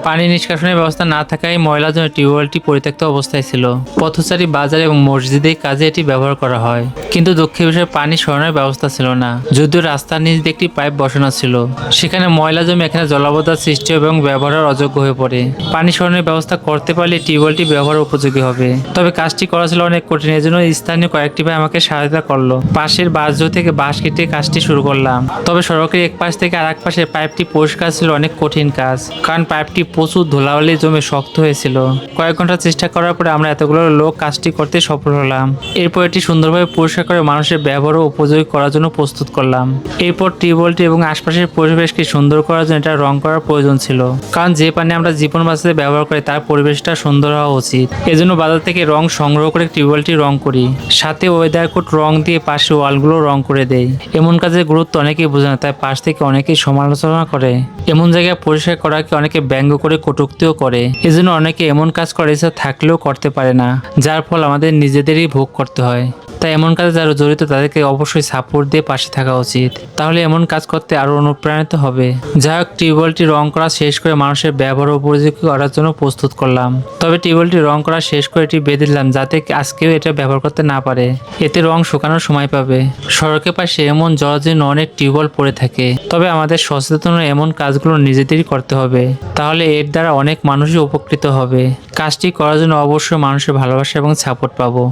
পানি নিষ্কাশনের ব্যবস্থা না থাকায় ময়লার জন্য টিউবওয়েলটি পরিত্যক্ত অবস্থায় ছিল। পথচারী, বাজার এবং মসজিদের কাজে এটি ব্যবহার করা হয়, কিন্তু দুঃখের বিষয়ে পানি সরানোর ব্যবস্থা ছিল না। যদিও রাস্তার নিচ দিয়ে একটি পাইপ বসানো ছিল, সেখানে ময়লা জমে এখানে জলাবদ্ধতার সৃষ্টি এবং ব্যবহারের অযোগ্য হয়ে পড়ে। পানি সরানোর ব্যবস্থা করতে পারলে টিউবওয়েলটি ব্যবহার উপযোগী হবে, তবে কাজটি করা ছিল অনেক কঠিন। এজন্য স্থানীয় কয়েকটি ভাই আমাকে সহায়তা করলো। পাশের বাঁশঝোড় থেকে বাঁশ কেটে কাজটি শুরু করলাম। তবে সড়কের এক পাশ থেকে আরেক পাশে পাইপটি পরিষ্কার ছিল অনেক কঠিন কাজ, কারণ পাইপটি প্রচুর ধুলাবালি জমে শক্ত হয়েছিল। কয়েক ঘন্টা চেষ্টা করার পরে আমরা এতগুলো লোক কাজটি করতে সফল হলাম। এরপর এটি সুন্দরভাবে পরিষ্কার করে মানুষের ব্যবহার ও উপযোগী করার জন্য প্রস্তুত করলাম। এরপর টিউবওয়েলটি এবং আশপাশের পরিবেশকে সুন্দর করার জন্য এটা রং করার প্রয়োজন ছিল, কারণ যে পানি আমরা জীবন বাঁচাতে ব্যবহার করি তার পরিবেশটা সুন্দর হওয়া উচিত। এজন্য বাজার থেকে রং সংগ্রহ করে টিউবওয়েলটি রং করি, সাথে ওয়েদার কোট রং দিয়ে পাশে ওয়ালগুলো রং করে দেই। এমন কাজের গুরুত্ব অনেকেই বোঝে না, তাই পাশ থেকে অনেকেই সমালোচনা করে। এমন জায়গায় পরিষ্কার করাকে অনেকে ব্যঙ্গ করে কটূক্তিও করে। এজন্য অনেকে এমন কাজ করে ইচ্ছা থাকলেও করতে পারে না, যার ফল আমাদের নিজেদেরই ভোগ করতে হয়। তাই এমন কাজে যারা জড়িত তাদেরকে অবশ্যই সাপোর্ট দিয়ে পাশে থাকা উচিত, তাহলে এমন কাজ করতে আরো অনুপ্রাণিত হবে। যাই হোক, টিউবওয়েলটি রং করা শেষ করে মানুষের ব্যবহার উপযোগী করার জন্য প্রস্তুত করলাম। তবে টিউবওয়েলটি রং করা শেষ করে এটি বেঁধে দিলাম, যাতে আজকেও এটা ব্যবহার করতে না পারে। এতে রং শুকানোর সময় পাবে। সড়কের পাশে এমন জরাজীর্ণ অনেক টিউবওয়েল পড়ে থাকে, তবে আমাদের সচেতন এমন কাজগুলো নিজেদেরই করতে হবে, তাহলে এর দ্বারা অনেক মানুষই উপকৃত হবে। কাজটি করার জন্য অবশ্যই মানুষের ভালোবাসা এবং সাপোর্ট পাবো।